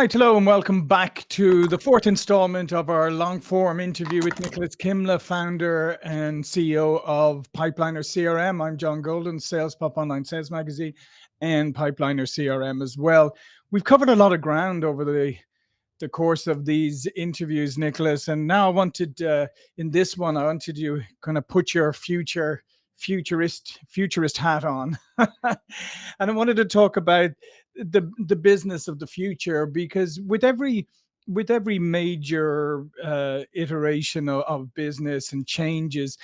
right, hello and welcome back to the fourth installment of our long-form interview with Nikolaus Kimla, founder and CEO of Pipeliner CRM. I'm John Golden, SalesPOP Online Sales Magazine and Pipeliner CRM as well. We've covered a lot of ground over the course of these interviews, Nikolaus, and now I wanted, in this one, I wanted you kind of put your futurist hat on. And I wanted to talk about the business of the future, because with every major iteration of business and changes,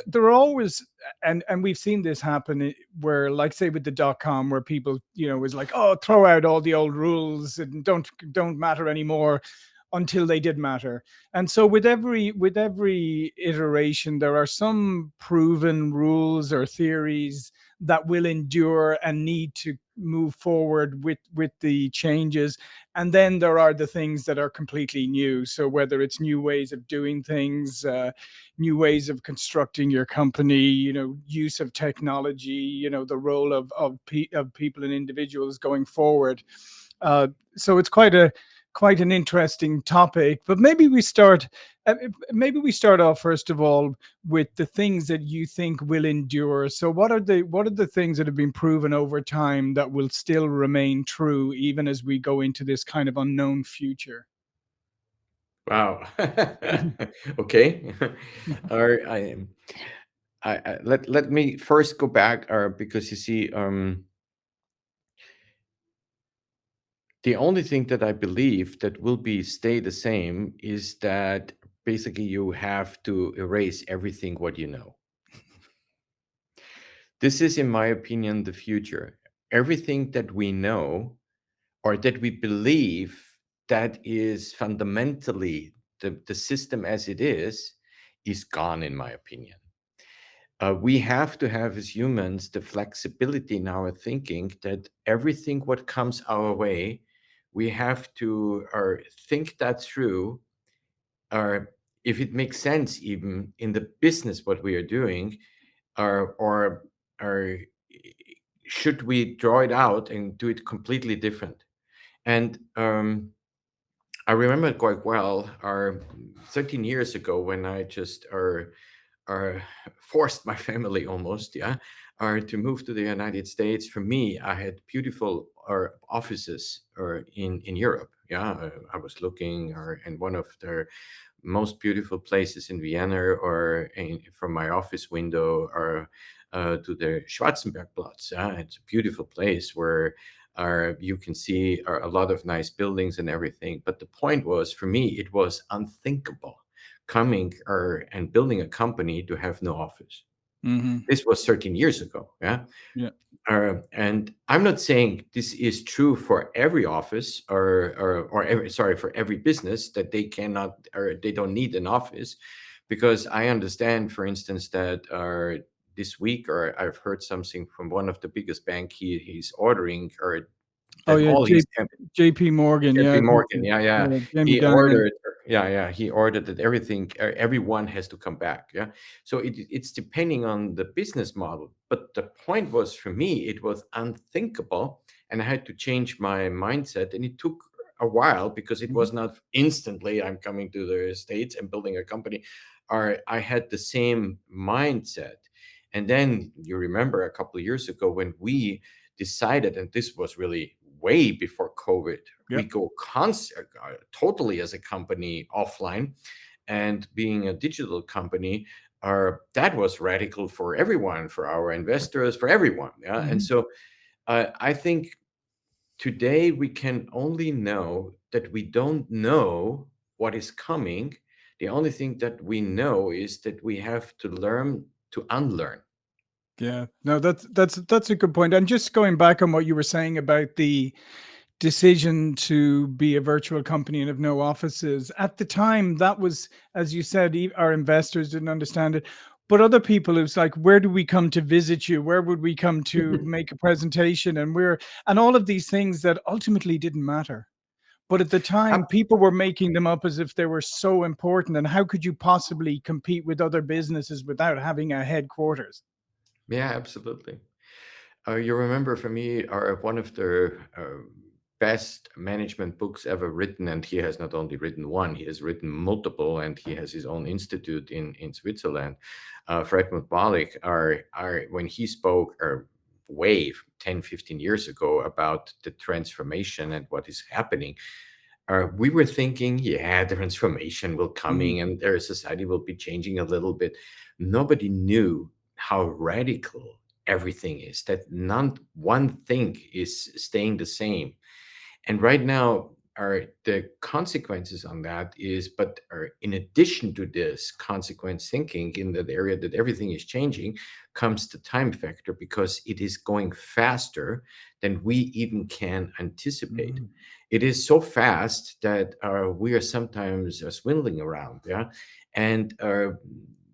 there are always, and we've seen this happen where, like, say with the dot-com, where people, was like, oh, throw out all the old rules and don't matter anymore, until they did matter. And so with every iteration, there are some proven rules or theories that will endure and need to move forward with the changes. And then there are the things that are completely new. So whether it's new ways of doing things, new ways of constructing your company, use of technology, the role of people and individuals going forward. So it's quite an interesting topic. But maybe we start off first of all with the things that you think will endure. So what are the things that have been proven over time that will still remain true even as we go into this kind of unknown future? Wow. Okay. Let me first go back, because you see, the only thing that I believe that will stay the same is that basically you have to erase everything what you know. This is, in my opinion, the future. Everything that we know or that we believe that is fundamentally the system as it is gone, in my opinion. We have to have, as humans, the flexibility in our thinking that everything what comes our way, we have to think that through, or if it makes sense, even in the business what we are doing, or should we draw it out and do it completely different. And I remember quite well, 13 years ago, when I just forced my family almost, to move to the United States. For me, I had beautiful offices in Europe. I was looking in one of the most beautiful places in Vienna, from my office window, or to the Schwarzenbergplatz. It's a beautiful place where you can see a lot of nice buildings and everything. But the point was, for me, it was unthinkable coming and building a company to have no office. Mm-hmm. This was 13 years ago. Yeah. And I'm not saying this is true for every office for every business, that they cannot, or they don't need an office, because I understand, for instance, that this week, or I've heard something from one of the biggest bank, he's ordering, or that all his JP Morgan, JP yeah. Morgan, Jamie he Dimon. ordered, he ordered that everyone has to come back, So it's depending on the business model. But the point was, for me, it was unthinkable, and I had to change my mindset, and it took a while, because it was not instantly I'm coming to the States and building a company, or I had the same mindset. And then you remember a couple of years ago when we decided, and this was really way before COVID, we go totally as a company offline, and being a digital company, that was radical for everyone, for our investors, for everyone. And so I think today we can only know that we don't know what is coming. The only thing that we know is that we have to learn to unlearn. Yeah, no, that's a good point. And just going back on what you were saying about the decision to be a virtual company and have no offices at the time, that was, as you said, our investors didn't understand it, but other people, it was like, where do we come to visit you? Where would we come to make a presentation? And all of these things that ultimately didn't matter. But at the time, people were making them up as if they were so important. And how could you possibly compete with other businesses without having a headquarters? Yeah, absolutely. You remember, for me, one of the best management books ever written, and he has not only written one, he has written multiple, and he has his own institute in Switzerland. Fred Malik, are when he spoke, or way 10, 15 years ago, about the transformation and what is happening, we were thinking, yeah, the transformation will Mhm. coming and their society will be changing a little bit. Nobody knew how radical everything is, that none one thing is staying the same. And right now, are the consequences on that is, but are in addition to this consequence thinking in that area that everything is changing, comes the time factor, because it is going faster than we even can anticipate. Mhm. It is so fast that we are sometimes swindling around, yeah. And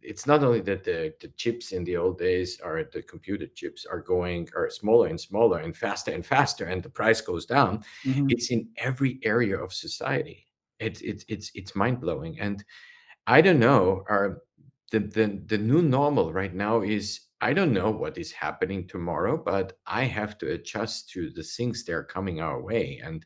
it's not only that the chips in the old days, or the computer chips, are going, are smaller and smaller and faster, and the price goes down. Mhm. It's in every area of society. It's mind blowing. And I don't know. The new normal right now is, I don't know what is happening tomorrow, but I have to adjust to the things that are coming our way. And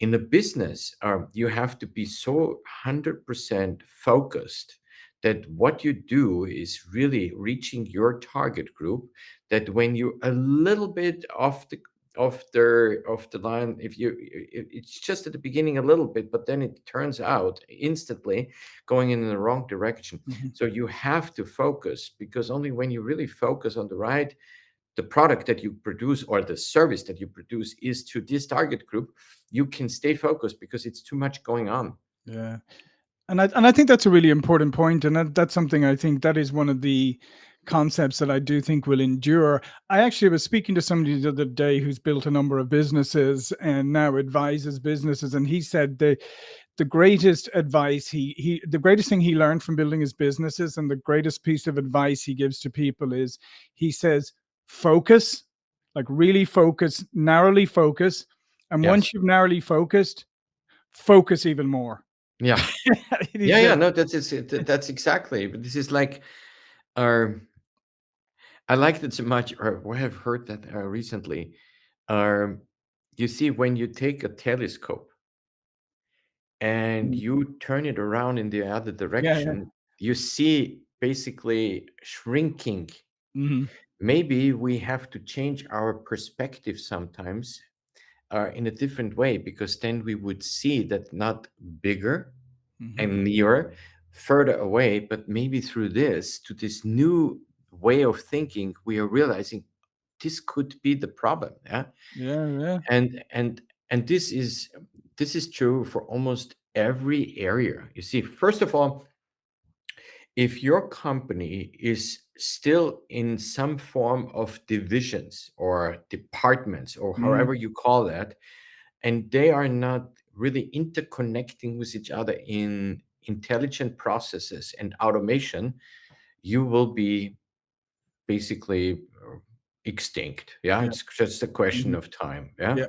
in the business, you have to be so 100% focused that what you do is really reaching your target group. That when you're a little bit off the line, if it's just at the beginning a little bit, but then it turns out instantly going in the wrong direction. Mhm. So you have to focus, because only when you really focus on the product that you produce, or the service that you produce, is to this target group, you can stay focused, because it's too much going on. Yeah. And I think that's a really important point, and that's something I think that is one of the concepts that I do think will endure. I actually was speaking to somebody the other day who's built a number of businesses and now advises businesses, and he said the greatest advice he the greatest thing he learned from building his businesses, and the greatest piece of advice he gives to people is, he says, focus, like really focus, narrowly focus, and Yes. once you've narrowly focused, focus even more. Yeah. He Yeah, yeah, said, no, that's exactly, but this is like, uh I liked it so much, or I have heard that recently. um you see, when you take a telescope and mm, you turn it around in the other yeah, yeah. direction, you see basically shrinking. Mhm, Maybe we have to change our perspective sometimes, in a different way, because then we would see that not bigger mhm. and nearer, further away, but maybe through this, to this new way of thinking, we are realizing this could be the problem. Yeah. Yeah, yeah. And this is true for almost every area. You see, first of all, if your company is still in some form of divisions or departments, or Mm, however you call that, and they are not really interconnecting with each other in intelligent processes and automation, you will be basically extinct. Yeah, yeah, it's just a question mhm, of time. Yeah,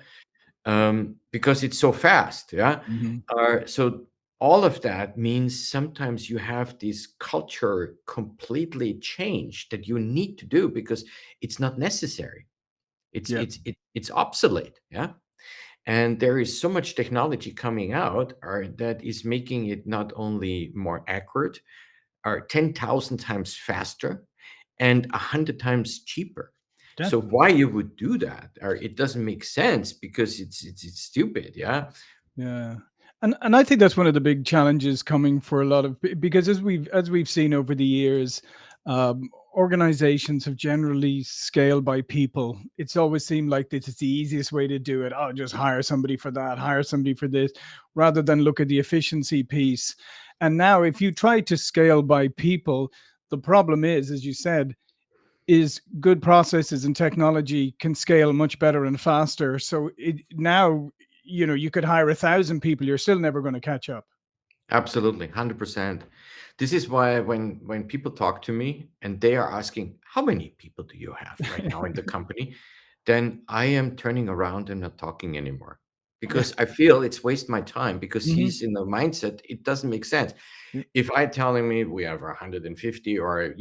yeah, because it's so fast. Yeah, mhm, so all of that means sometimes you have this culture completely changed that you need to do, because it's not necessary. yeah, It's obsolete. Yeah. And there is so much technology coming out, that is making it not only more accurate, or 10,000 times faster, and 100 times cheaper. So definitely. why you would do that? Or it doesn't make sense, because it's stupid. Yeah. Yeah. And I think that's one of the big challenges coming for a lot of because as we've seen over the years, organizations have generally scaled by people. It's always seemed like this is the easiest way to do it. Oh, just hire somebody for that, hire somebody for this, rather than look at the efficiency piece. And now, if you try to scale by people, the problem is, as you said, is good processes and technology can scale much better and faster. So now, you could hire 1,000 people, you're still never going to catch up. Absolutely, 100%. This is why when people talk to me and they are asking, "How many people do you have right now in the company?" Then I am turning around and not talking anymore, Yeah. because I feel it's waste my time, because Hmm. he's in the mindset it doesn't make sense. Yeah. If I telling me we have 150, or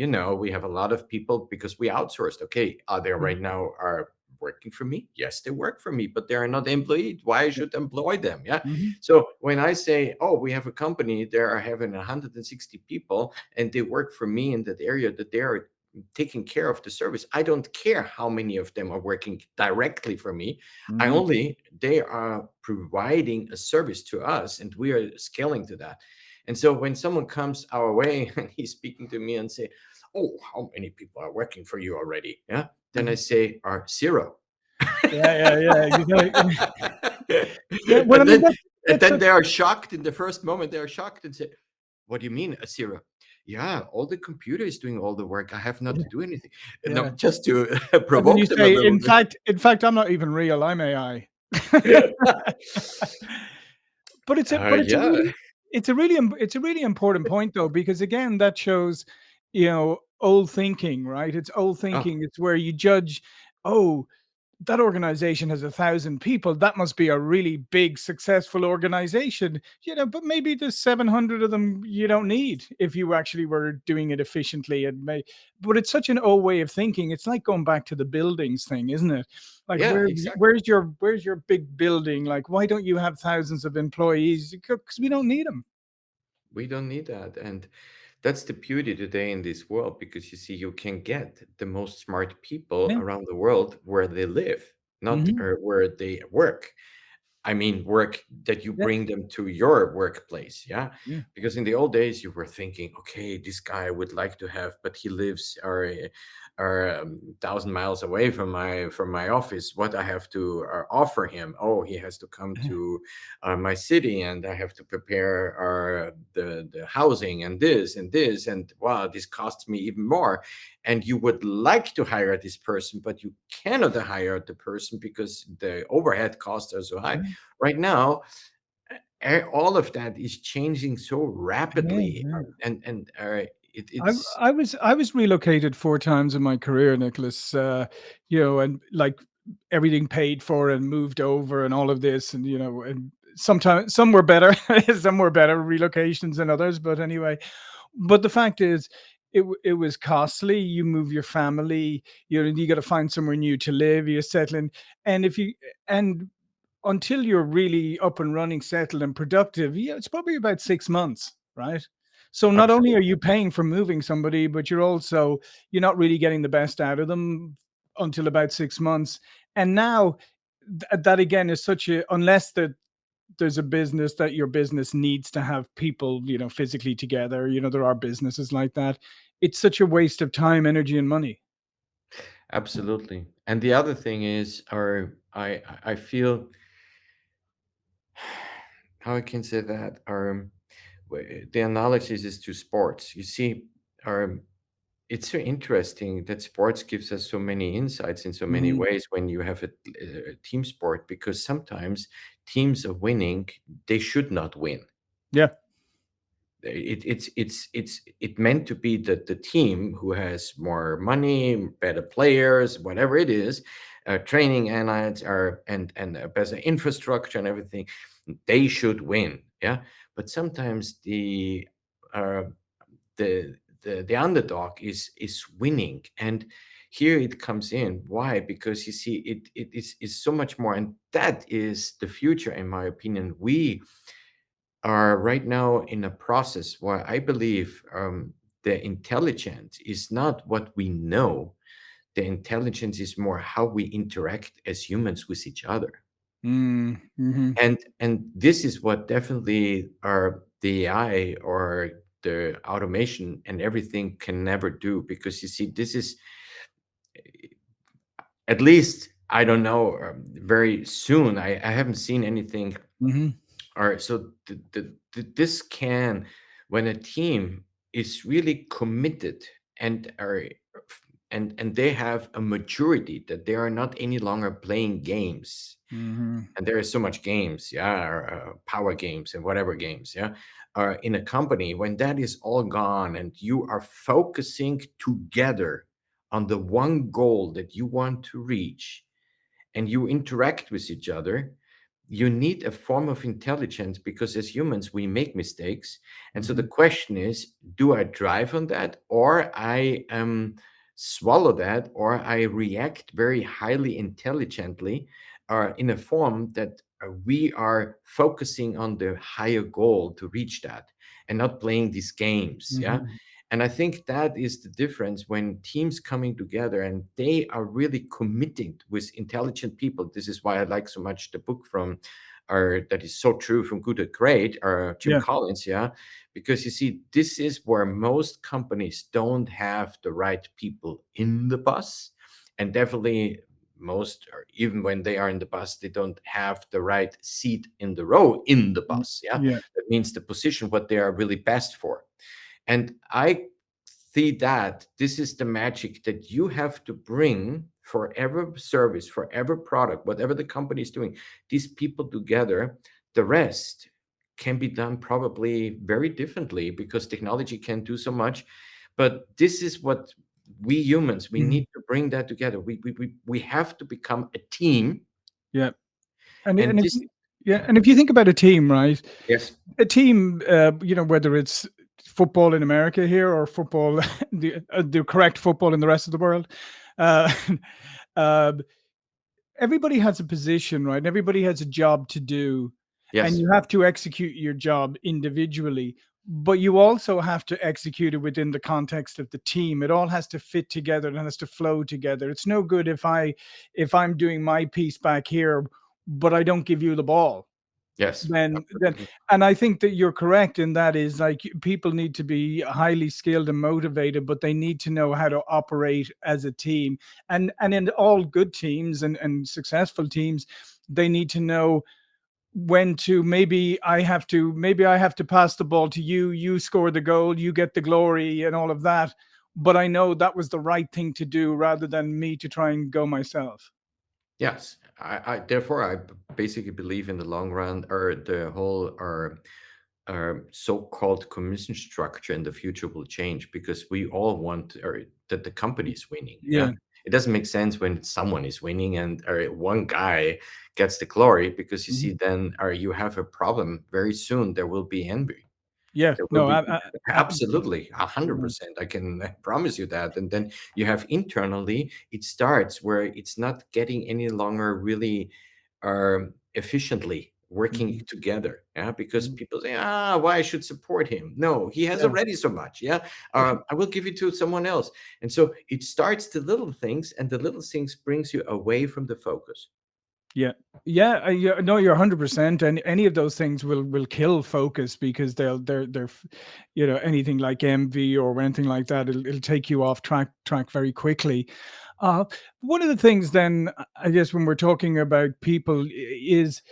we have a lot of people because we outsourced. Okay, are there right now are working for me? Yes, they work for me, but they are not employed. Why I Yeah. should employ them? Yeah. Mhm. So when I say, oh, we have a company, they are having 160 people and they work for me in that area, that they are taking care of the service. I don't care how many of them are working directly for me. I Mhm. only, they are providing a service to us and we are scaling to that. And so when someone comes our way and he's speaking to me and say, oh, how many people are working for you already? Yeah. Then I Mhm. say, are zero. Yeah, yeah, yeah, exactly. Yeah, well, I and mean, then that's such. they are shocked in the first moment. They are shocked and say, "What do you mean a zero?" Yeah, all the computer is doing all the work. I have not Yeah, to do anything. No, yeah. just to And then you provoke them a say, little bit. in fact, I'm not even real, I'm AI." But Yeah. it's a really important point though, because again, that shows, old thinking, right? It's old Oh, thinking. It's where you judge, oh, that organization has 1,000 people. That must be a really big, successful organization, but maybe there's 700 of them you don't need if you actually were doing it efficiently. But it's such an old way of thinking. It's like going back to the buildings thing, isn't it? Like, yeah, exactly. where's your big building? Like, why don't you have thousands of employees? Because we don't need them. We don't need that. And that's the beauty today in this world, because you see, you can get the most smart people Yeah. around the world where they live, not Hmm. where they work. I mean, work that you Yeah. bring them to your workplace. Yeah. Yeah. Because in the old days, you were thinking, okay, this guy I would like to have, but he lives or 1,000 miles away from my office. What I have to offer him? Oh, he has to come to my city, and I have to prepare the housing and this and this, and wow, this costs me even more. And you would like to hire this person, but you cannot hire the person because the overhead costs are so high. Yeah. Right now, all of that is changing so Yeah. rapidly, Yeah. it's I was relocated 4 times in my career, Nicholas. And like everything paid for and moved over and all of this, and sometimes some were better, some were better relocations than others. But anyway, but the fact is, it was costly. You move your family, you got to find somewhere new to live. You settle in, and if you and until you're really up and running, settled and productive, yeah, it's probably about 6 months, right? So not only are absolutely. you paying for moving somebody, but you're not really getting the best out of them until about 6 months. And now that again is such a unless there's a business that your business needs to have people, physically together. There are businesses like that. It's such a waste of time, energy, and money. Absolutely. And the other thing is, or I feel, how I can say that, or the analogy is to sports. You see, or it's so interesting that sports gives us so many insights in so many Hmm. ways when you have a team sport, because sometimes teams are winning, they should not win. Yeah. It meant to be that the team who has more money, better players, whatever it is, training analysts are and a better infrastructure and everything, they should win. Yeah. But sometimes uh, the underdog is winning, and here it comes in. Why? Because you see, is so much more, and that is the future, in my opinion. We are right now in a process where I believe the intelligence is not what we know. The intelligence is more how we interact as humans with each other. Mm-hmm. And this is what definitely the AI or the automation and everything can never do, because you see, this is, at least I don't know, very soon. I haven't seen anything. Hmm. All right, so this can, when a team is really committed and are and they have a maturity that they are not any longer playing games, Hmm. and there is so much games, yeah, or, power games and whatever games, yeah, in a company, when that is all gone and you are focusing together on the one goal that you want to reach, and you interact with each other, you need a form of intelligence, because as humans we make mistakes. And so the Hmm. question is, do I drive on that, or I am swallow that, or I react very highly intelligently, in a form that we are focusing on the higher goal to reach that and not playing these games. Yeah. Hmm. And I think that is the difference when teams coming together and they are really committing with intelligent people. This is why I like so much the book from, or that is so true, From Good to Great, or Jim Yeah. Collins. Yeah. Because you see, this is where most companies don't have the right people in the bus. And definitely most, or even when they are in the bus, they don't have the right seat in the row in the bus. Yeah. Yeah. That means the position what they are really best for. And I see that this is the magic that you have to bring for every service, for every product, whatever the company is doing, these people together. The rest can be done probably very differently because technology can do so much. But this is what we humans, we Mhm. need to bring that together. We have to become a team. Yeah. And And if this, yeah, and if you think about a team, right? yes, A team, whether it's football in America here or football, the correct football in the rest of the world, uh, uh, everybody has a position, right? Everybody has a job to do, and yes, you have to execute your job individually. But you also have to execute it within the context of the team. It all has to fit together and has to flow together. It's no good if I'm doing my piece back here, but I don't give you the ball yes, then absolutely. and I think that you're correct in that is like people need to be highly skilled and motivated, but they need to know how to operate as a team. And in all good teams and successful teams, they need to know when to maybe I have to pass the ball to you, you score the goal, you get the glory and all of that. But I know that was the right thing to do rather than me to try and go myself. Yes, therefore I basically believe in the long run, or the whole, or so-called commission structure in the future will change because we all want, or that the company is winning. Yeah, Yeah. it doesn't make sense when someone is winning and, or one guy gets the glory, because you Mhm. see then, or you have a problem very soon. There will be envy. Yeah. There will No, be, I, absolutely, a hundred yeah. percent. I can promise you that. And then you have internally, it starts where it's not getting any longer really efficiently working Mhm. together. Yeah, because Mhm. people say, why I should support him? No, he has Yeah. already so much. Yeah, I will give it to someone else. And so it starts the little things, and the little things brings you away from the focus. Yeah. Yeah, yeah, no, you're 100%, and any of those things will kill focus because anything like envy or anything like that, it'll take you off track very quickly. Uh, One of the things then, I guess, when we're talking about people, is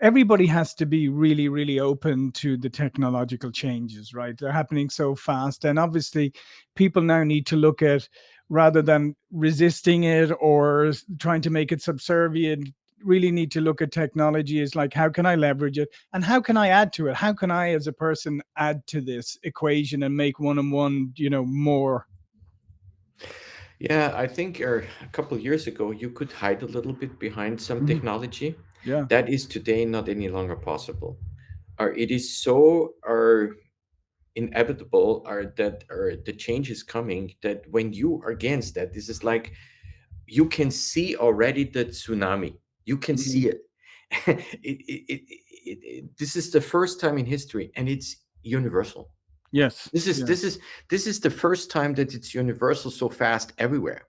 everybody has to be really, really open to the technological changes, right? They're happening so fast. And obviously, people now need to look at, rather than resisting it or trying to make it subservient, really need to look at technology as like, how can I leverage it? And how can I add to it? How can I, as a person, add to this equation and make one and one, more? Yeah, I think a couple of years ago, you could hide a little bit behind some Mhm. technology. Yeah. That is today not any longer possible. Or it is so, or inevitable, or that, or the change is coming, that when you are against that, this is like you can see already the tsunami. You can Mhm. see it. This is the first time in history, and it's universal. Yes. This is Yeah. this is this is the first time that it's universal so fast everywhere.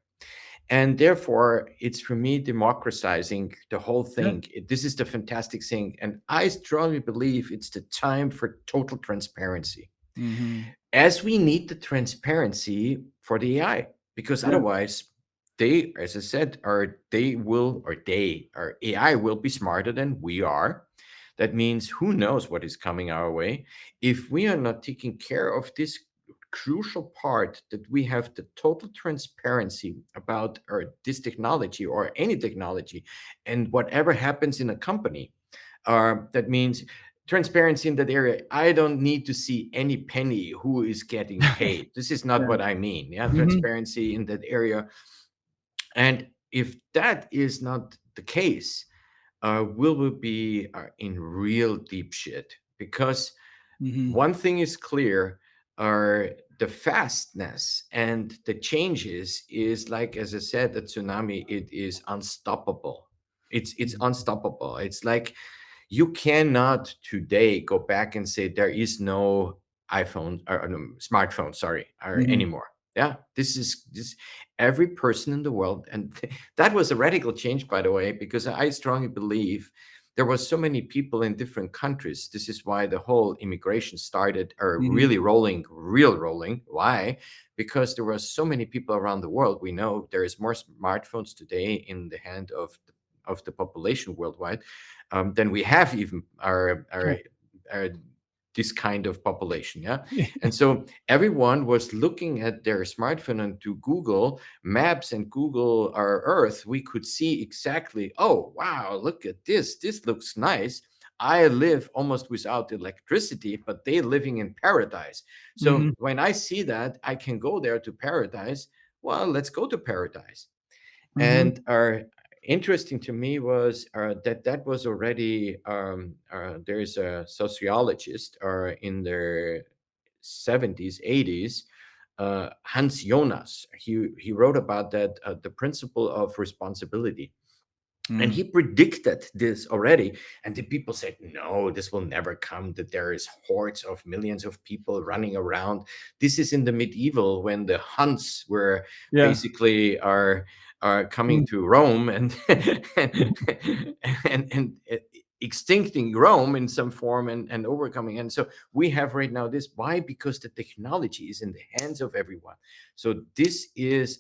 And therefore it's for me democratizing the whole Yeah. thing. This is the fantastic thing, and I strongly believe it's the time for total transparency, Hmm. as we need the transparency for the AI, because Yeah. otherwise they, as I said, are they will, or they, or AI will be smarter than we are. That means who knows what is coming our way. If we are not taking care of this crucial part, that we have the total transparency about, or this technology or any technology, and whatever happens in a company, that means transparency in that area. I don't need to see any penny who is getting paid. This is not Yeah. what I mean. Yeah, Hmm. transparency in that area. And if that is not the case, we will be in real deep shit, because Hmm. one thing is clear, uh, the fastness and the changes is like, as I said, the tsunami, it is unstoppable. It's unstoppable. It's like you cannot today go back and say there is no iPhone or no, smartphone, sorry, or Mhm. anymore. Yeah, this is this every person in the world, and that was a radical change, by the way, because I strongly believe there was so many people in different countries. This is why the whole immigration started, or Mhm. really rolling, real rolling. Why? Because there were so many people around the world. We know there is more smartphones today in the hand of the population worldwide than we have even Yeah. our this kind of population. Yeah, Yeah. and so everyone was looking at their smartphone, and to Google Maps and Google our Earth, we could see exactly. Oh wow, look at this! This looks nice. I live almost without electricity, but they're living in paradise. So Mhm. when I see that, I can go there to paradise. Well, let's go to paradise. Mhm. And interesting to me was that that was already there is a sociologist in the 70s 80s, Hans Jonas. He wrote about that, the principle of responsibility, and Mm. he predicted this already. And the people said, no, this will never come, that there is hordes of millions of people running around. This is in the medieval, when the Huns were Yeah. basically are coming Mm. to Rome and and extincting Rome in some form, and overcoming. And so we have right now this. Why? Because the technology is in the hands of everyone. So this is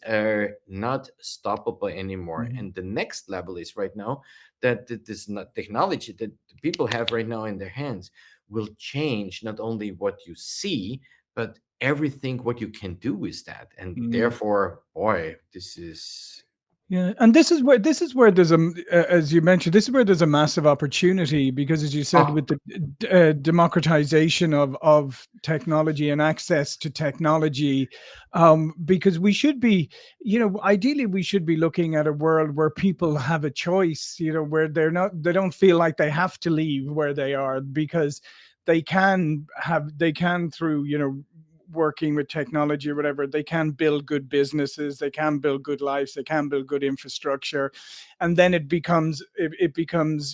not stoppable anymore. Mhm. And the next level is right now that this technology that the people have right now in their hands will change not only what you see, but everything what you can do with that. And Mm. therefore, boy, this is Yeah, and this is where there's as you mentioned, this is where there's a massive opportunity because, as you said, oh with the democratization of technology and access to technology, because we should be, ideally, we should be looking at a world where people have a choice, where they don't feel like they have to leave where they are because they can through, working with technology or whatever, they can build good businesses, they can build good lives, they can build good infrastructure. And then it becomes,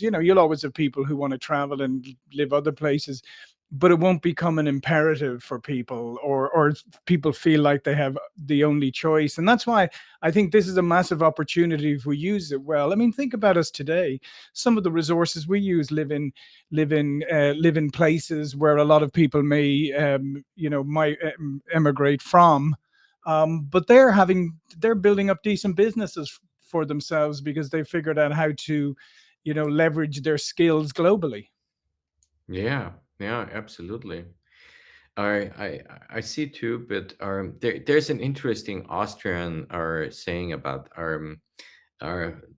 you'll always have people who want to travel and live other places, but it won't become an imperative for people, or people feel like they have the only choice. And that's why I think this is a massive opportunity if we use it well. I mean, think about us today. Some of the resources we use live in places where a lot of people may, might emigrate from, but they're building up decent businesses for themselves because they figured out how to, leverage their skills globally. yeah, yeah, absolutely. I see too, but there's an interesting Austrian saying about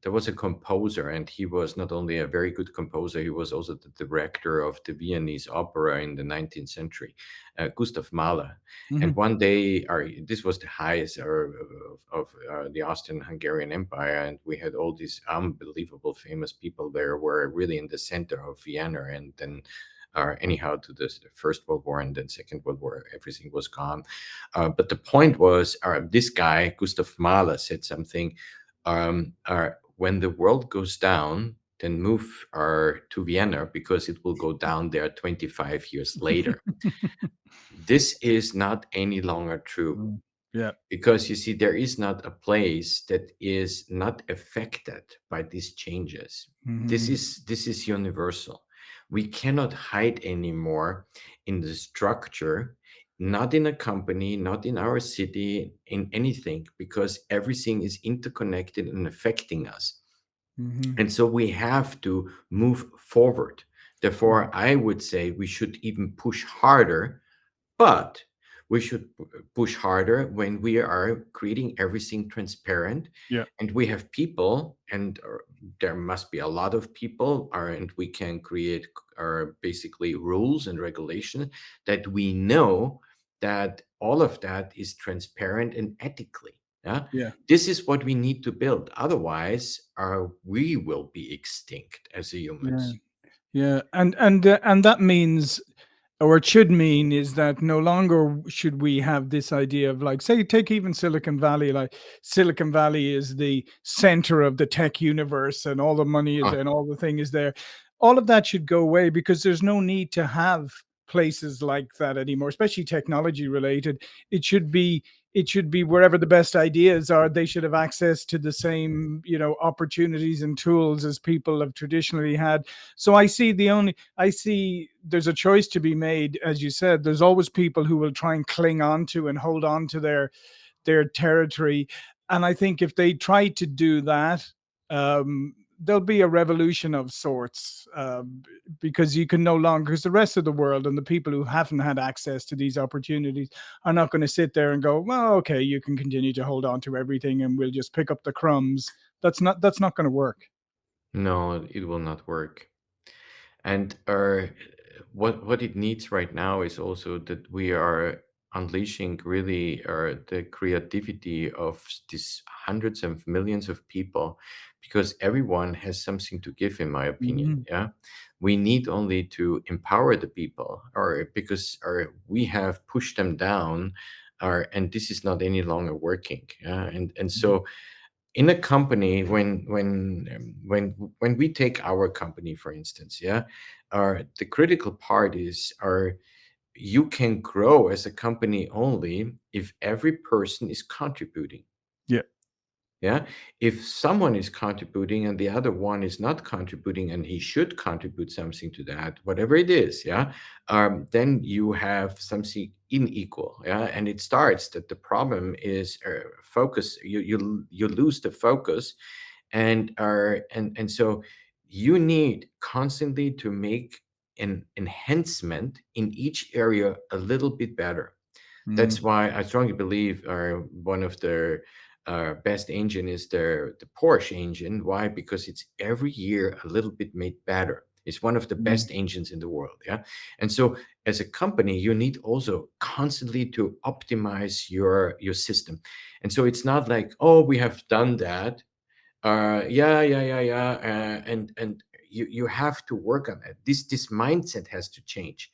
there was a composer, and he was not only a very good composer, he was also the director of the Viennese opera in the 19th century, Gustav Mahler. And Hmm. one day, this was the highest of the Austrian-Hungarian Empire, and we had all these unbelievable famous people there were really in the center of Vienna. And then anyhow, to the First World War and then Second World War, everything was gone. But the point was, this guy, Gustav Mahler, said something, when the world goes down, then move to Vienna, because it will go down there 25 years later. This is not any longer true, Mm. Yeah. because you see, there is not a place that is not affected by these changes. Hmm. This is universal. We cannot hide anymore in the structure, not in a company, not in our city, in anything, because everything is interconnected and affecting us. Hmm. And so we have to move forward. Therefore, I would say we should even push harder, but we should push harder when we are creating everything transparent, Yeah. and we have people, and there must be a lot of people, and we can create basically rules and regulations that we know that all of that is transparent and ethically. Yeah, Yeah. this is what we need to build. Otherwise, we will be extinct as Yeah. humans. Yeah. And that means, or it should mean, is that no longer should we have this idea of, like, say, take even Silicon Valley. Like, Silicon Valley is the center of the tech universe, and all the money is Ah, there, and all the thing is there. All of that should go away, because there's no need to have places like that anymore, especially technology related. It should be, it should be wherever the best ideas are, they should have access to the same, opportunities and tools as people have traditionally had. So I see there's a choice to be made. As you said, there's always people who will try and cling on to and hold on to their territory. And I think if they try to do that, there'll be a revolution of sorts, because you can no longer, because the rest of the world and the people who haven't had access to these opportunities are not going to sit there and go, well, okay, you can continue to hold on to everything and we'll just pick up the crumbs. That's not going to work. no, it will not work. And what it needs right now is also that we are unleashing really the creativity of these hundreds of millions of people, because everyone has something to give, in my opinion. Mhm. Yeah, we need only to empower the people, or because we have pushed them down, and this is not any longer working. Yeah, and Mhm. so in a company, when we take our company for instance, yeah, the critical part is, you can grow as a company only if every person is contributing. Yeah. Yeah, if someone is contributing and the other one is not contributing, and he should contribute something to that, whatever it is, yeah, then you have something unequal. Yeah, and it starts that the problem is focus. You lose the focus, and so you need constantly to make an enhancement in each area a little bit better. That's Mhm. why I strongly believe one of the best engine is the Porsche engine. Why? Because it's every year a little bit made better. It's one of the Mhm. best engines in the world. Yeah. And so as a company, you need also constantly to optimize your system. And so it's not like, oh, we have done that, yeah, and you have to work on it. This mindset has to change,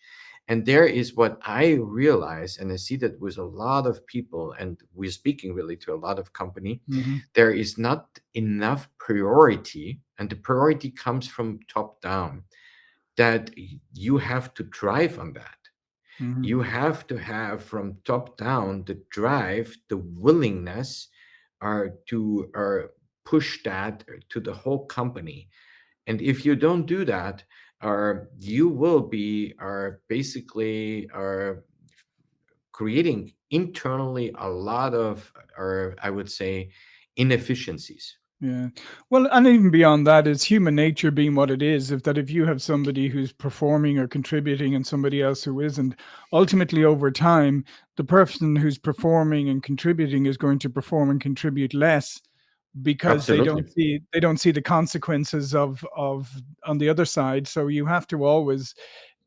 and there is what I realize, and I see that with a lot of people, and we're speaking really to a lot of company. Mhm. There is not enough priority, and the priority comes from top down. That you have to drive on that. Mhm. You have to have from top down the drive, the willingness, to push that to the whole company. And if you don't do that, you will be basically creating internally a lot of, or I would say, inefficiencies. Yeah. Well, and even beyond that, is human nature being what it is. If you have somebody who's performing or contributing and somebody else who isn't, ultimately over time, the person who's performing and contributing is going to perform and contribute less, because Absolutely. they don't see the consequences of on the other side. So you have to always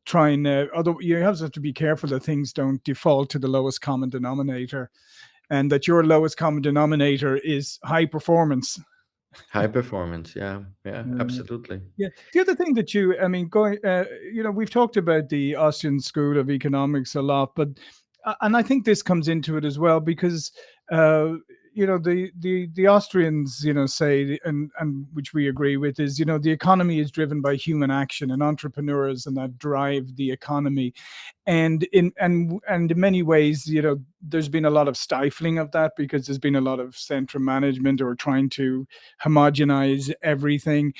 try and, although you have to be careful that things don't default to the lowest common denominator, and that your lowest common denominator is high performance. High performance. Yeah. Yeah. Mm. Absolutely. Yeah. The other thing that I mean, we've talked about the Austrian School of Economics a lot, but, and I think this comes into it as well, because, uh, the Austrians, say, and which we agree with, is, the economy is driven by human action and entrepreneurs, and that drive the economy. And in many ways, there's been a lot of stifling of that, because there's been a lot of central management or trying to homogenize everything.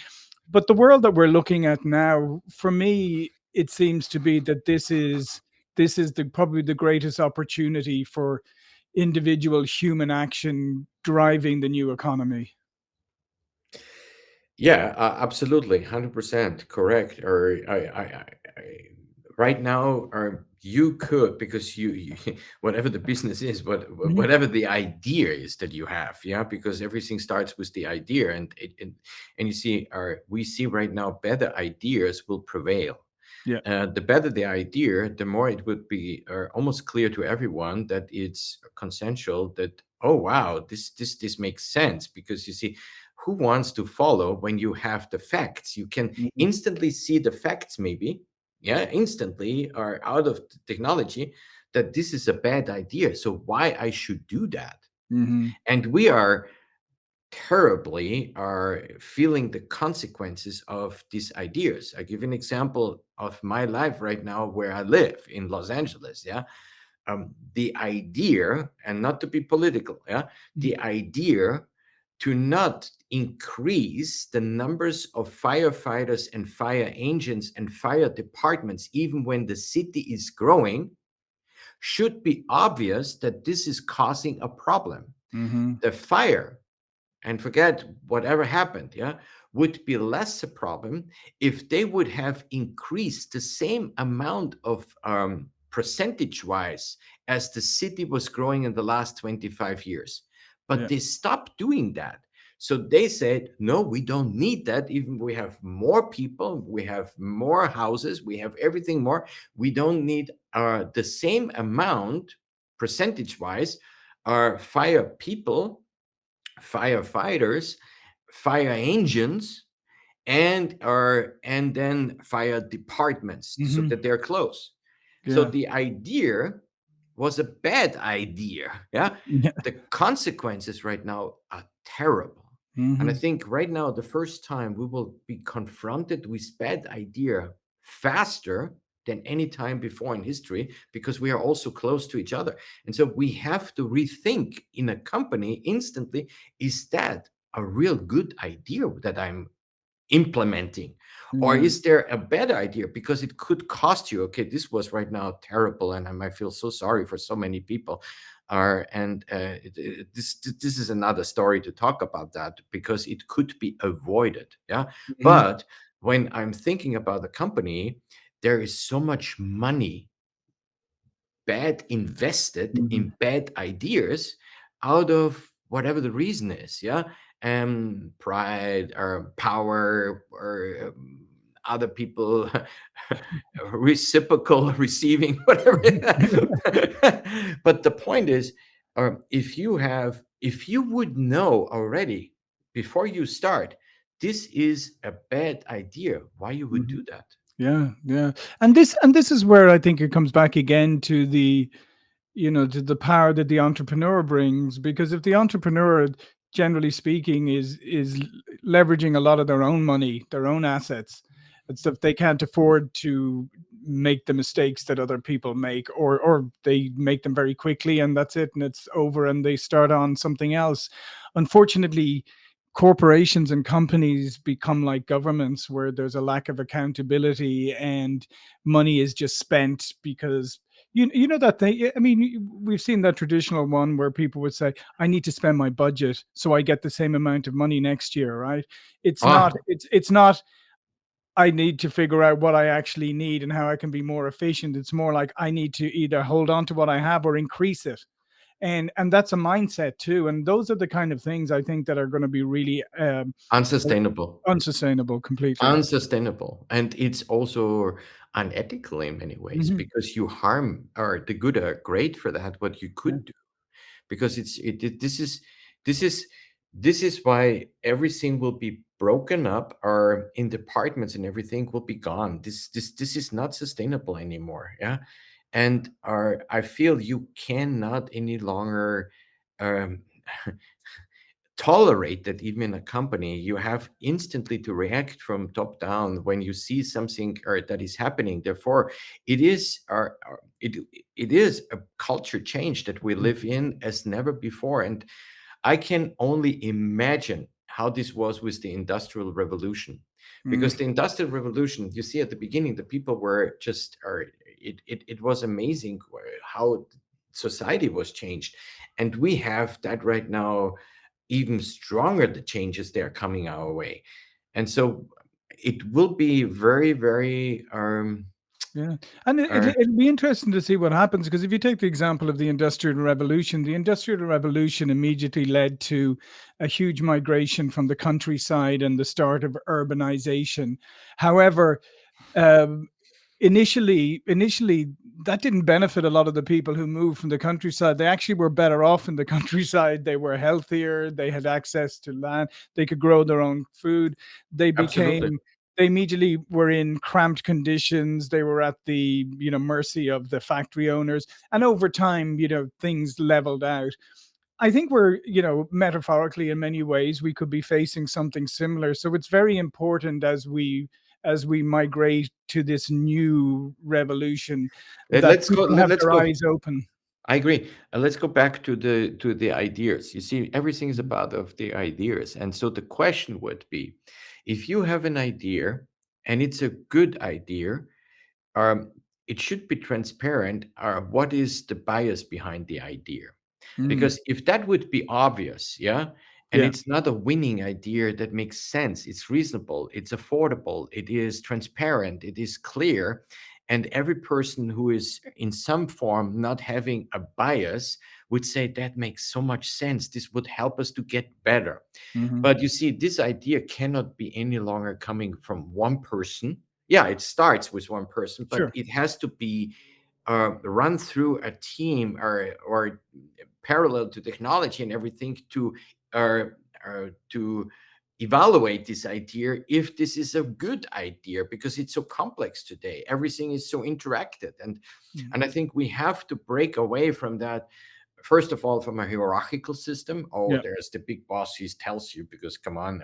But the world that we're looking at now, for me, it seems to be that this is probably the greatest opportunity for individual human action driving the new economy. Yeah, absolutely, 100% correct. Or right now, or you could, because you whatever the business is, Mhm. whatever the idea is that you have, yeah, because everything starts with the idea, and you see, we see right now better ideas will prevail. Yeah. The better the idea, the more it would be almost clear to everyone that it's consensual, that, oh wow, this makes sense. Because you see, who wants to follow when you have the facts? You can Mhm. instantly see the facts, maybe, yeah, instantly or out of the technology, that this is a bad idea. So why I should do that? Hmm. And we are terribly are feeling the consequences of these ideas. I give you an example of my life right now where I live in Los Angeles. Yeah. The idea, and not to be political, yeah, the idea to not increase the numbers of firefighters and fire engines and fire departments, even when the city is growing, should be obvious that this is causing a problem. Hmm. The fire, and forget whatever happened, yeah, would be less a problem if they would have increased the same amount of percentage wise as the city was growing in the last 25 years. But Yeah. they stopped doing that. So they said, no, we don't need that. Even we have more people, we have more houses, we have everything more. We don't need the same amount percentage wise fire people, firefighters, fire engines, and then fire departments so Hmm. that they're close. So Yeah. the idea was a bad idea. Yeah. Yeah. The consequences right now are terrible. And I Hmm. think right now, the first time we will be confronted with bad idea faster than any time before in history, because we are also close to each other. And so we have to rethink in a company instantly, is that a real good idea that I'm implementing, or Yeah. is there a better idea, because it could cost you? Okay, this was right now terrible and I might feel so sorry for so many people, and this is another story to talk about that, because it could be avoided. Yeah. Hmm. But when I'm thinking about the company, there is so much money bad invested Hmm. in bad ideas out of whatever the reason is. Yeah. Pride or power or other people reciprocal receiving, whatever. But the point is, if you would know already before you start, this is a bad idea, why you would Hmm. do that? Yeah. Yeah. And this is where I think it comes back again to the, to the power that the entrepreneur brings. Because if the entrepreneur, generally speaking, is leveraging a lot of their own money, their own assets and stuff, they can't afford to make the mistakes that other people make, or they make them very quickly and that's it and it's over and they start on something else. Unfortunately, corporations and companies become like governments, where there's a lack of accountability and money is just spent because you know that thing. I mean, we've seen that traditional one where people would say, "I need to spend my budget so I get the same amount of money next year." Right? It's not. Ah, It's not. I need to figure out what I actually need and how I can be more efficient. It's more like I need to either hold on to what I have or increase it, and that's a mindset too. And those are the kind of things I think that are going to be really unsustainable. unsustainable completely. Unsustainable, and it's also unethical in many ways, Hmm. because you harm, or the good are great for that, what you Yeah. could do, because this is this is why everything will be broken up, or in departments, and everything will be gone. This is not sustainable anymore. Yeah. And I feel you cannot any longer um, tolerate that. Even in a company, you have instantly to react from top down when you see something that is happening. Therefore, it is it is a culture change that we live in as never before. And I can only imagine how this was with the Industrial Revolution. Mm. Because the Industrial Revolution, you see, at the beginning, the people were just, or it was amazing how society was changed. And we have that right now, even stronger, the changes that are coming our way. And so it will be very, very, Yeah, and uh, it'll be interesting to see what happens, because if you take the example of the Industrial Revolution immediately led to a huge migration from the countryside and the start of urbanization. However, um, initially that didn't benefit a lot of the people who moved from the countryside. They actually were better off in the countryside. They were healthier, they had access to land, they could grow their own food, they absolutely. became they immediately were in cramped conditions. They were at the, mercy of the factory owners. And over time, things leveled out. I think we're, metaphorically in many ways, we could be facing something similar. So it's very important as we migrate to this new revolution that Let's go. people have Let's their go. eyes open. I agree. Let's go back to the ideas. You see, everything is about of the ideas, and so the question would be, if you have an idea and it's a good idea, um, it should be transparent. What is the bias behind the idea? Mm, Because if that would be obvious, yeah, and yeah. it's not a winning idea that makes sense, it's reasonable, it's affordable, it is transparent, it is clear, and every person who is in some form not having a bias would say that makes so much sense. This would help us to get better. Hmm. But you see, this idea cannot be any longer coming from one person. Yeah, it starts with one person, but Sure. it has to be run through a team or parallel to technology and everything uh, to evaluate this idea if this is a good idea, because it's so complex today. Everything is so interacted, Mm, and I think we have to break away from that. First of all, from a hierarchical system. Oh, yeah. there's the big boss. He tells you, because come on,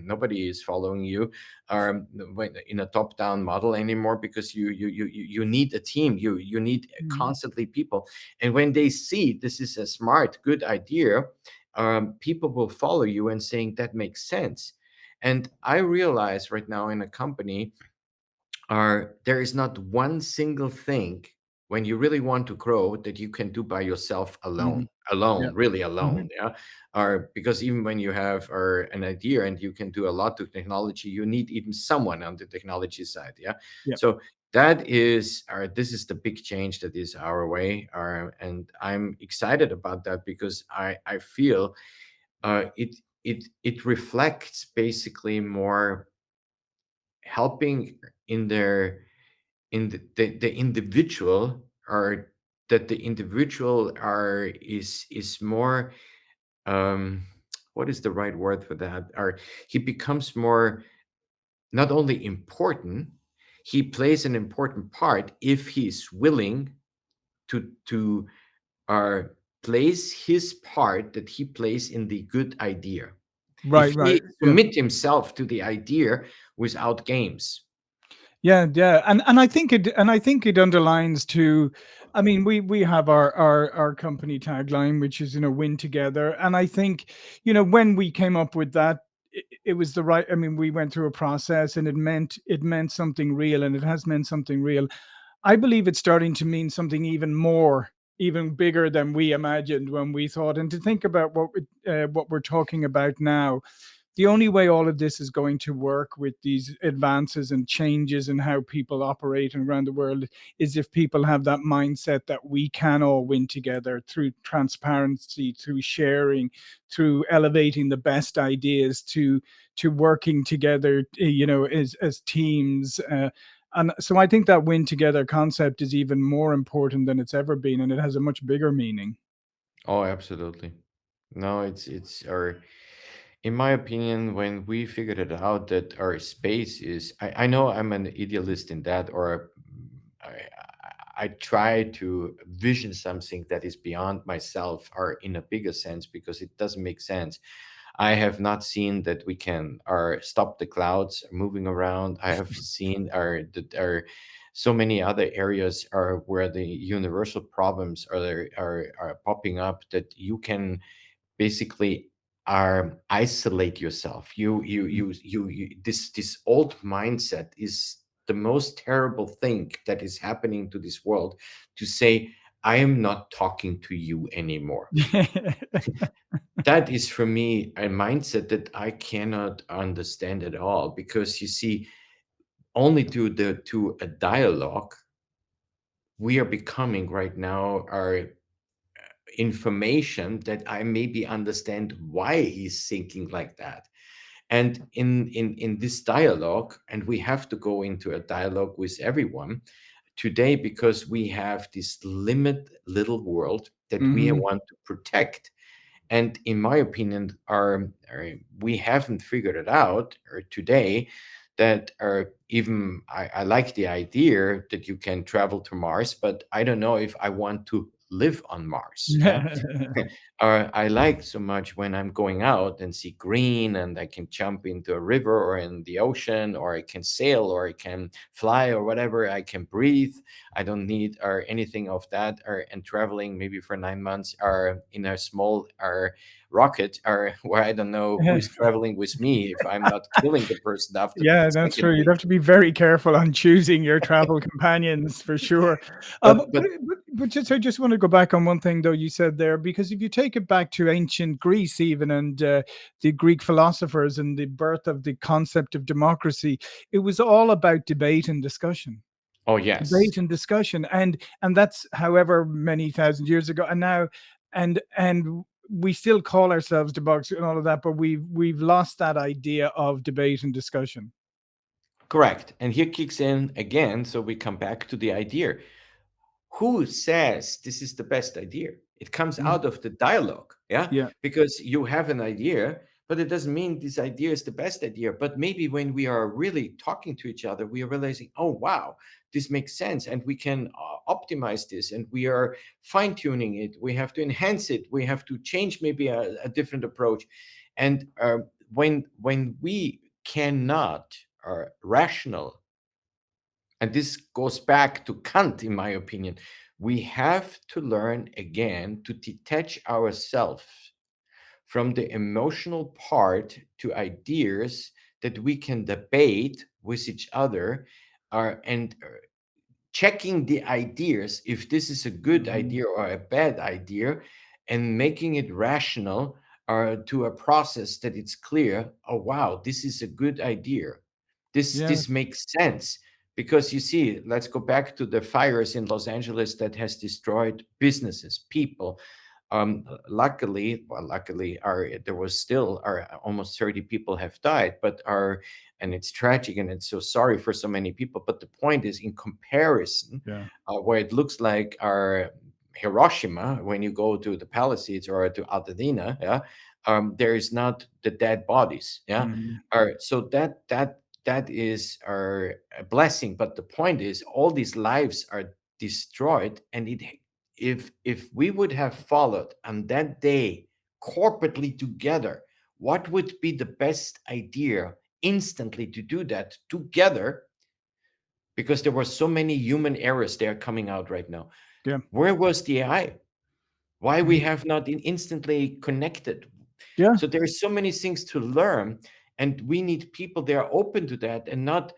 nobody is following you in a top-down model anymore, because you need a team. You need Mm, constantly people, and when they see this is a smart, good idea, people will follow you and saying that makes sense. And I realize right now in a company there is not one single thing when you really want to grow that you can do by yourself mhm, yeah. alone, really Mhm, alone. Yeah. Or because even when you have an idea and you can do a lot of technology, you need even someone on the technology side. Yeah. yeah. So that is this is the big change that is our way, and I'm excited about that, because I feel it reflects basically more helping in their in the individual, or that the individual is more um what is the right word for that, or he becomes more, not only important, he plays an important part if he's willing to uh, place his part that he plays in the good idea, if Right, right. he Yeah. commit himself to the idea without games. Yeah, yeah, and I think it underlines to, I mean, we have our company tagline, which is, win together, and I think, when we came up with that, it was the right. I mean, we went through a process, and it meant something real, and it has meant something real. I believe it's starting to mean something even more, even bigger than we imagined when we thought. And to think about what we're talking about now, the only way all of this is going to work with these advances and changes in how people operate and around the world is if people have that mindset that we can all win together through transparency, through sharing, through elevating the best ideas, to working together, as teams. And so I think that win together concept is even more important than it's ever been, and it has a much bigger meaning. Oh, absolutely. No, it's our, in my opinion, when we figured it out that our space is, I know I'm an idealist in that, or I try to vision something that is beyond myself, or in a bigger sense, because it doesn't make sense. I have not seen that we can stop the clouds moving around. I have seen that are so many other areas are where the universal problems are popping up, that you can basically isolate yourself. This old mindset is the most terrible thing that is happening to this world, to say I am not talking to you anymore. That is for me a mindset that I cannot understand at all, because you see, only to a dialogue we are becoming right now are information that I maybe understand why he's thinking like that. And in this dialogue, and we have to go into a dialogue with everyone today, because we have this limit little world that we Hmm. want to protect. And in my opinion, we haven't figured it out or today, that are even I like the idea that you can travel to Mars, but I don't know if I want to live on Mars. Yeah. Or I like so much when I'm going out and see green and I can jump into a river or in the ocean, or I can sail or I can fly or whatever. I can breathe. I don't need or anything of that. Or and traveling maybe for 9 months or in a small or rocket or where I don't know who is traveling with me if I'm not killing the person after the Yeah, that's second true. You'd week. have to be very careful on choosing your travel companions for sure. But But just I just want to go back on one thing though you said there, because if you take it back to ancient Greece even, and the Greek philosophers and the birth of the concept of democracy, it was all about debate and discussion. oh yes. Debate and discussion, and that's however many thousand years ago, and now, and we still call ourselves democracy and all of that, but we've lost that idea of debate and discussion. Correct. And here kicks in again. So we come back to the idea. Who says this is the best idea? It comes Mm, out of the dialogue. Yeah. yeah, Because you have an idea, but it doesn't mean this idea is the best idea. But maybe when we are really talking to each other, we are realizing, oh, wow, this makes sense. And we can optimize this and we are fine tuning it. We have to enhance it. We have to change maybe a different approach. And when we cannot rational, and this goes back to Kant, in my opinion, we have to learn again to detach ourselves from the emotional part to ideas that we can debate with each other, and checking the ideas if this is a good mhm, idea or a bad idea, and making it rational, to a process that it's clear, oh wow, this is a good idea, yeah, this makes sense. Because you see, let's go back to the fires in Los Angeles that has destroyed businesses, people. Luckily, there was still almost 30 people have died, but and it's tragic and it's so sorry for so many people. But the point is, in comparison, yeah, where it looks like our Hiroshima, when you go to the Palisades or to Altadena, yeah, there is not the dead bodies, yeah. mhm, So that is a blessing. But the point is, all these lives are destroyed, and if we would have followed on that day corporately together, what would be the best idea instantly to do that together? Because there were so many human errors there coming out right now. yeah, Where was the AI? Why we mhm, have not instantly connected? yeah, So there are so many things to learn, and we need people that are open to that and not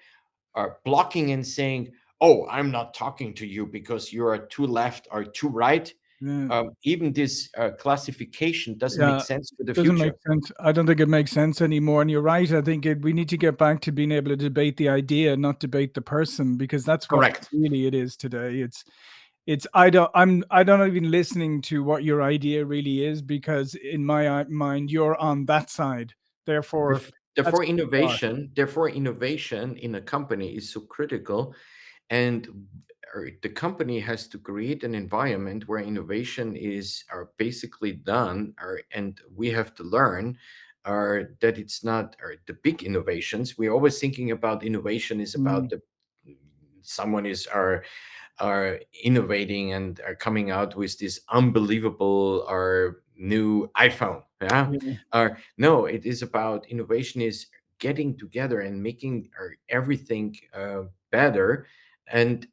are blocking and saying, "Oh, I'm not talking to you because you are too left or too right." yeah. Even this classification doesn't make Yeah, sense for the doesn't make future. sense. I don't think it makes sense anymore. And you're right. I think we need to get back to being able to debate the idea, not debate the person, because that's what Correct. really it is today. It's I don't even listening to what your idea really is, because in my mind you're on that side. Therefore, that's Therefore, who you are. innovation in a company is so critical, and the company has to create an environment where innovation is basically done, and we have to learn that it's not the big innovations. We're always thinking about innovation is about Mm, the someone is are innovating and are coming out with this unbelievable or new iPhone. Yeah. yeah, Or no, it is about innovation is getting together and making everything better. And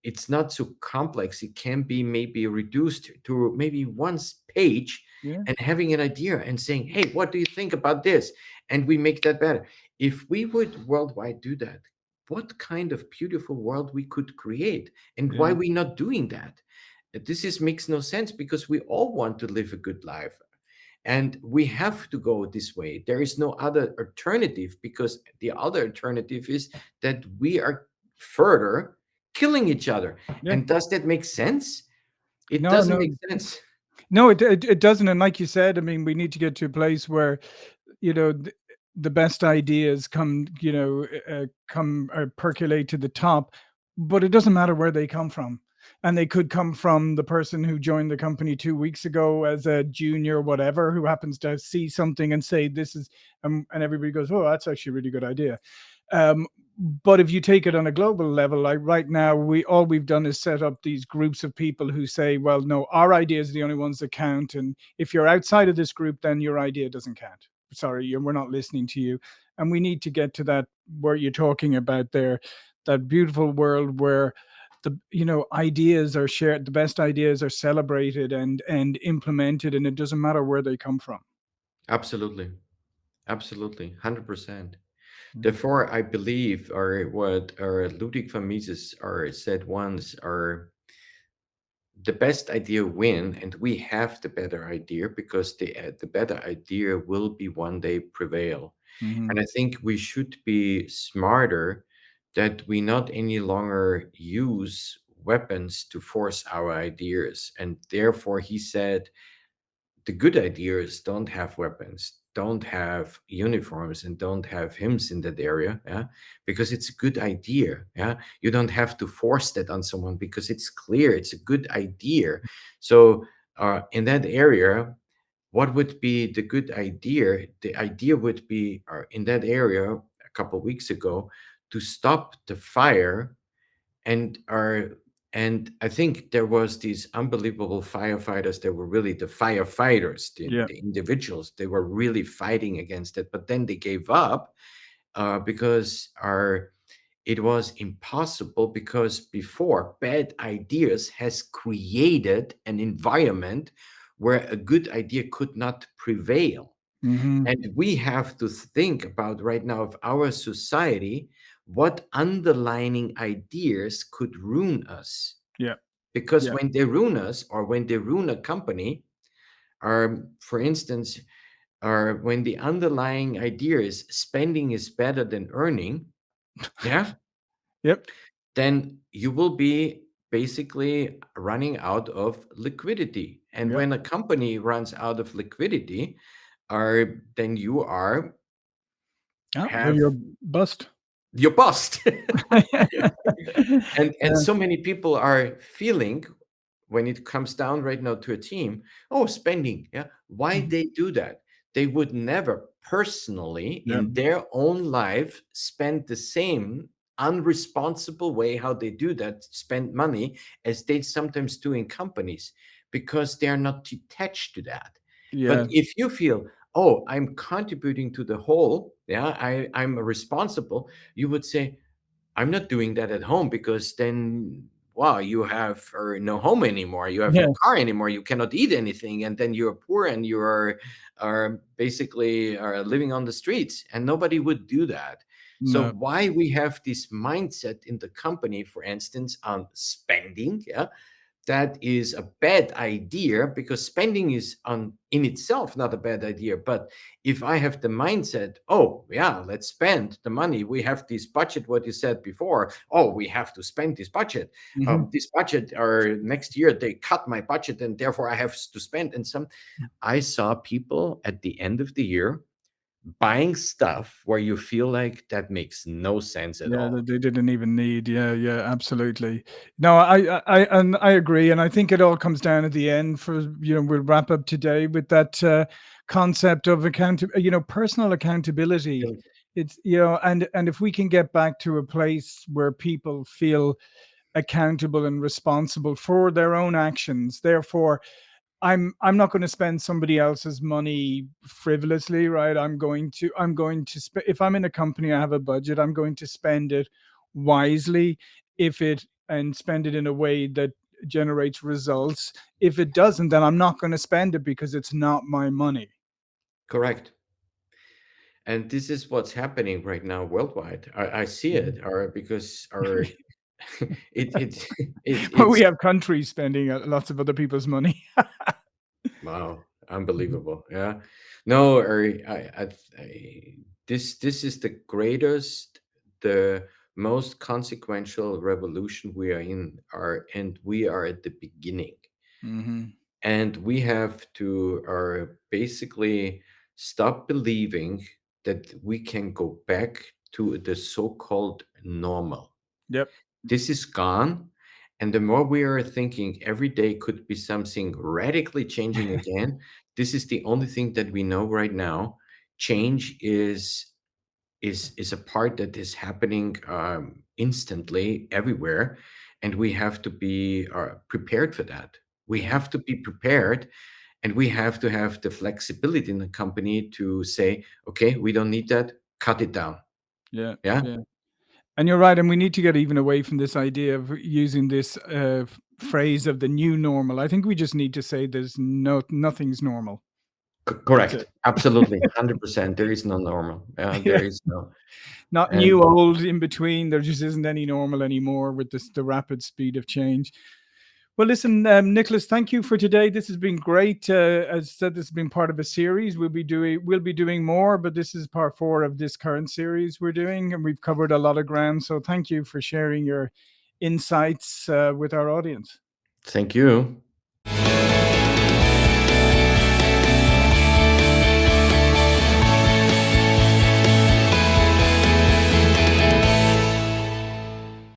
it's not so complex. It can be maybe reduced to maybe one page, yeah, and having an idea and saying, hey, what do you think about this? And we make that better. If we would worldwide do that, what kind of beautiful world we could create, and why yeah, we not doing that? This is makes no sense, because we all want to live a good life, and we have to go this way. There is no other alternative, because the other alternative is that we are further killing each other. yeah. And does that make sense? It No, doesn't no, make sense. no. It doesn't. And like you said, I mean, we need to get to a place where, the best ideas come, come or percolate to the top, but it doesn't matter where they come from. and they could come from the person who joined the company 2 weeks ago as a junior, whatever, who happens to see something and say, this is, and everybody goes, oh, that's actually a really good idea. Um, but if you take it on a global level, like right now, we've done is set up these groups of people who say, well, no, our ideas are the only ones that count. And if you're outside of this group, then your idea doesn't count. Sorry, we're not listening to you. And we need to get to that where you're talking about there, that beautiful world where ideas are shared, the best ideas are celebrated and implemented, and it doesn't matter where they come from. Absolutely. Absolutely. 100%. Mm. Therefore, I believe, or what Ludwig von Mises said once, or the best idea win, and we have the better idea because the better idea will be one day prevail. Hmm. And I think we should be smarter, that we not any longer use weapons to force our ideas. And therefore, he said, the good ideas don't have weapons, don't have uniforms, and don't have hymns in that area. Yeah, because it's a good idea. Yeah, you don't have to force that on someone because it's clear it's a good idea. So in that area, what would be the good idea? The idea would be, in that area a couple of weeks ago, to stop the fire. And are and I think there was these unbelievable firefighters. They were really the firefighters, Yeah. the individuals. They were really fighting against it, but then they gave up, because it was impossible, because before, bad ideas has created an environment where a good idea could not prevail. Hmm. And we have to think about right now of our society, what underlining ideas could ruin us. Yeah. Because Yeah. when they ruin us, or when they ruin a company, or for instance, or when the underlying idea is spending is better than earning, yeah, Yep. then you will be basically running out of liquidity. And Yep. when a company runs out of liquidity, or then you are Yeah. Then have you're bust. your bust. And Yeah. so many people are feeling, when it comes down right now to a team, oh, spending, yeah, why Mhm. they do that? They would never personally Yeah. in their own life spend the same unresponsible way how they do that, spend money, as they sometimes do in companies, because they are not attached to that. But Yeah. if you feel, oh, I'm contributing to the whole, yeah, I'm responsible, you would say, I'm not doing that at home, because then, wow, you have no home anymore. You have no Yeah. car anymore. You cannot eat anything, and then you're poor, and you are basically are living on the streets, and nobody would do that. So No. why we have this mindset in the company, for instance, on spending, yeah, that is a bad idea, because spending is on in itself not a bad idea. But if I have the mindset, oh yeah, let's spend the money, we have this budget, what you said before, oh, we have to spend this budget, Hmm. this budget, or next year they cut my budget and therefore I have to spend. And some I saw people at the end of the year buying stuff where you feel like that makes no sense at Yeah, all. that they didn't even need. Yeah, yeah, absolutely. No, and I agree, and I think it all comes down at the end. For we'll wrap up today with that concept of personal accountability. It's and if we can get back to a place where people feel accountable and responsible for their own actions, therefore I'm not going to spend somebody else's money frivolously, right? If I'm in a company, I have a budget, I'm going to spend it wisely, if it and spend it in a way that generates results. If it doesn't, then I'm not going to spend it because it's not my money. Correct. And this is what's happening right now worldwide. I see Mhm. it, or because or it But we it's have countries spending lots of other people's money. wow, Mhm. unbelievable. Yeah, no, or this is the greatest, the most consequential revolution we are in, are and we are at the beginning. Mhm. And we have to basically stop believing that we can go back to the so-called normal. Yep. This is gone. And the more we are thinking every day could be something radically changing again, this is the only thing that we know right now. Change is a part that is happening instantly everywhere, and we have to be prepared for that. We Yeah, have to be prepared, and we have to have the flexibility in the company to say, okay, we don't need that, cut it down. yeah, Yeah. yeah. And you're right, and we need to get even away from this idea of using this phrase of the new normal. I think we just need to say there's nothing's normal. That's Correct. it. Absolutely. 100%. There is no normal. There Yeah, is no. not And new, old, in between. There just isn't any normal anymore with this the rapid speed of change. Well, listen, Nicholas, thank you for today. This has been great. As I said, this has been part of a series. We'll be doing more, but this is part 4 of this current series we're doing, and we've covered a lot of ground. So thank you for sharing your insights with our audience. thank you.